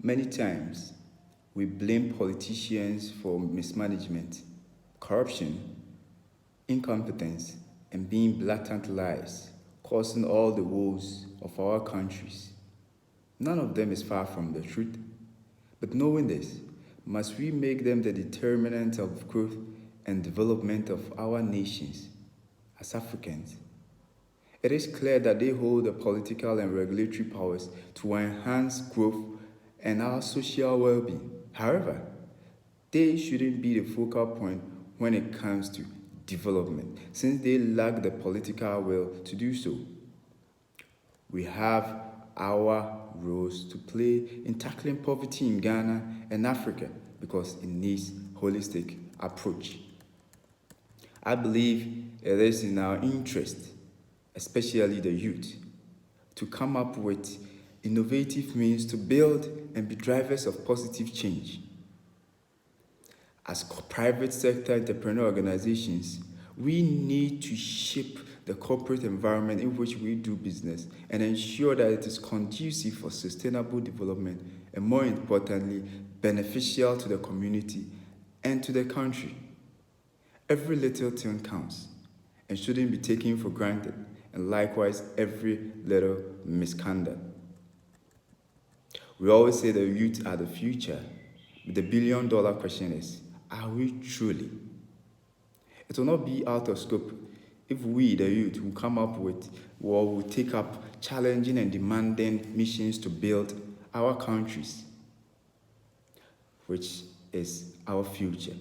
Many times, we blame politicians for mismanagement, corruption, incompetence, and being blatant lies, causing all the woes of our countries. None of them is far from the truth. But knowing this, must we make them the determinant of growth and development of our nations as Africans? It is clear that they hold the political and regulatory powers to enhance growth and our social well-being. However, they shouldn't be the focal point when it comes to development, since they lack the political will to do so. We have our roles to play in tackling poverty in Ghana and Africa because it needs holistic approach. I believe it is in our interest, especially the youth, to come up with innovative means to build and be drivers of positive change. As private sector entrepreneur organizations, we need to shape the corporate environment in which we do business and ensure that it is conducive for sustainable development and, more importantly, beneficial to the community and to the country. Every little thing counts and shouldn't be taken for granted, and likewise every little misconduct. We always say the youth are the future, but the billion-dollar question is, are we truly? It will not be out of scope if we, the youth, will come up with or will take up challenging and demanding missions to build our countries, which is our future.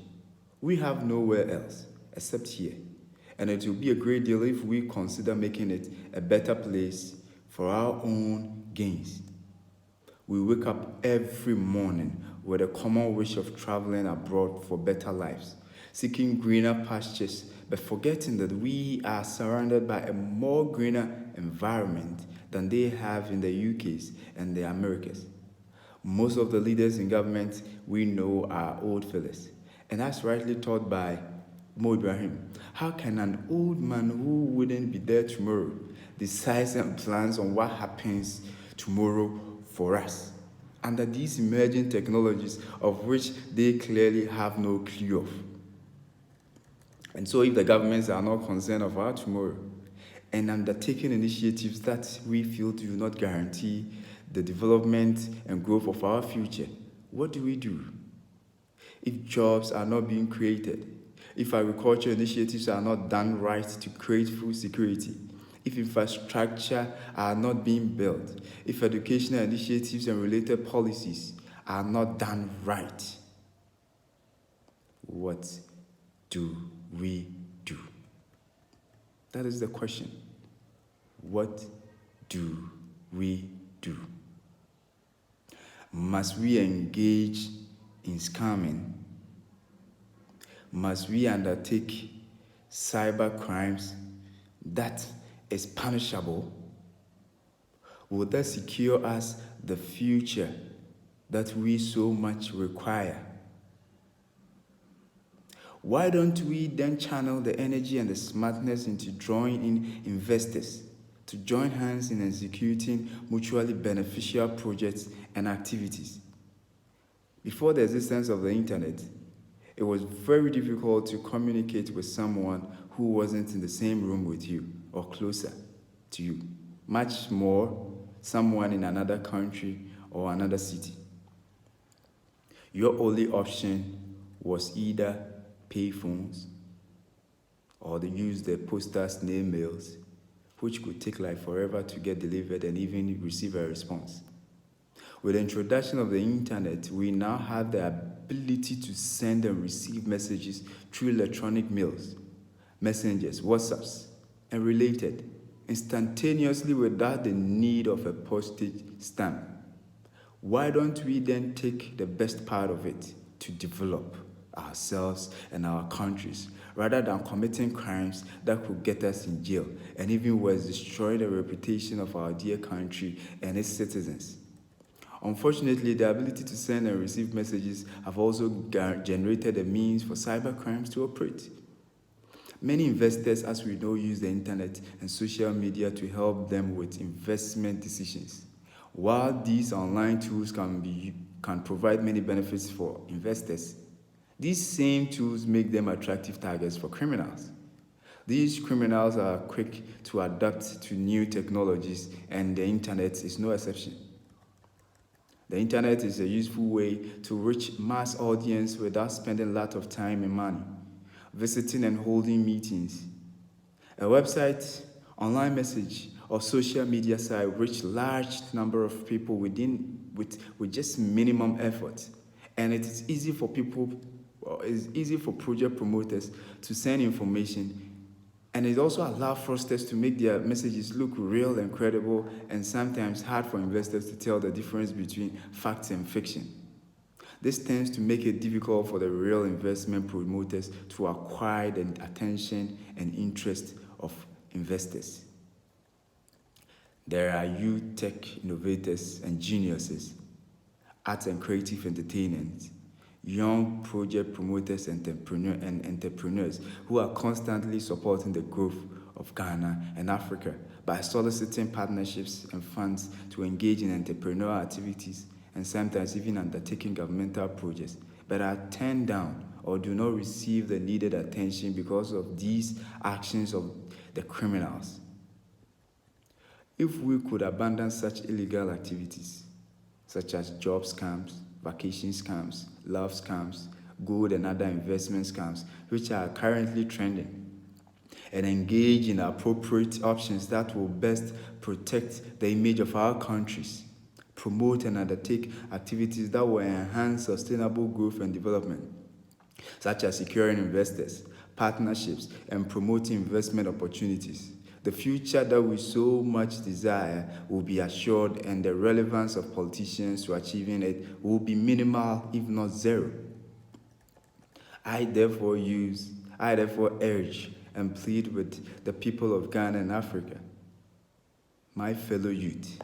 We have nowhere else except here, and it will be a great deal if we consider making it a better place for our own gains. We wake up every morning with a common wish of traveling abroad for better lives, seeking greener pastures, but forgetting that we are surrounded by a more greener environment than they have in the UKs and the Americas. Most of the leaders in government we know are old fellas, and that's rightly taught by Mo Ibrahim. How can an old man who wouldn't be there tomorrow decide and plans on what happens tomorrow for us under these emerging technologies of which they clearly have no clue of? And so if the governments are not concerned of our tomorrow and undertaking initiatives that we feel do not guarantee the development and growth of our future, what do we do? If jobs are not being created, if agriculture initiatives are not done right to create food security, if infrastructure are not being built, if educational initiatives and related policies are not done right, what do we do? That is the question. What do we do? Must we engage in scamming? Must we undertake cyber crimes that is punishable? Will that secure us the future that we so much require? Why don't we then channel the energy and the smartness into drawing in investors to join hands in executing mutually beneficial projects and activities? Before the existence of the internet, it was very difficult to communicate with someone who wasn't in the same room with you or closer to you, much more someone in another country or another city. Your only option was either pay phones or they use the postal snail mails, which could take like forever to get delivered and even receive a response. With the introduction of the internet, we now have the ability to send and receive messages through electronic mails, messengers, WhatsApps, and related, instantaneously without the need of a postage stamp. Why don't we then take the best part of it to develop ourselves and our countries, rather than committing crimes that could get us in jail and even worse, destroy the reputation of our dear country and its citizens? Unfortunately, the ability to send and receive messages have also generated a means for cyber crimes to operate. Many investors, as we know, use the internet and social media to help them with investment decisions. While these online tools can be can provide many benefits for investors, these same tools make them attractive targets for criminals. These criminals are quick to adapt to new technologies, and the internet is no exception. The internet is a useful way to reach mass audience without spending a lot of time and money, visiting and holding meetings. A website, online message, or social media site reach large number of people with just minimum effort. And it is easy for project promoters to send information, and it also allows fraudsters to make their messages look real and credible, and sometimes hard for investors to tell the difference between facts and fiction. This tends to make it difficult for the real investment promoters to acquire the attention and interest of investors. There are youth tech innovators and geniuses, arts and creative entertainment, young project promoters and entrepreneurs who are constantly supporting the growth of Ghana and Africa by soliciting partnerships and funds to engage in entrepreneurial activities and sometimes even undertaking governmental projects, but are turned down or do not receive the needed attention because of these actions of the criminals. If we could abandon such illegal activities, such as job scams, vacation scams, love scams, gold and other investment scams, which are currently trending, and engage in appropriate options that will best protect the image of our countries, promote and undertake activities that will enhance sustainable growth and development, such as securing investors, partnerships, and promoting investment opportunities, the future that we so much desire will be assured, and the relevance of politicians to achieving it will be minimal, if not zero. I therefore urge and plead with the people of Ghana and Africa, my fellow youth,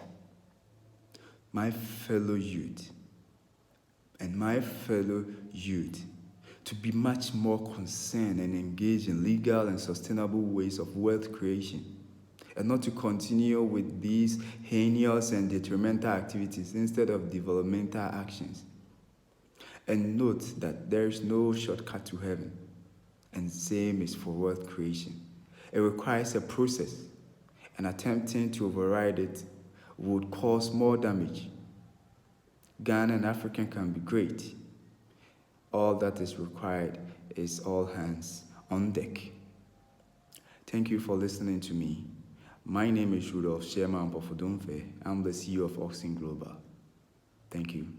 to be much more concerned and engaged in legal and sustainable ways of wealth creation, and not to continue with these heinous and detrimental activities instead of developmental actions. And note that there is no shortcut to heaven, and same is for wealth creation. It requires a process, and attempting to override it would cause more damage. Ghana and Africa can be great. All that is required is all hands on deck. Thank you for listening to me. My name is Rudolf Schirmer Ampofo-Domfeh. I'm the CEO of Oxen Global. Thank you.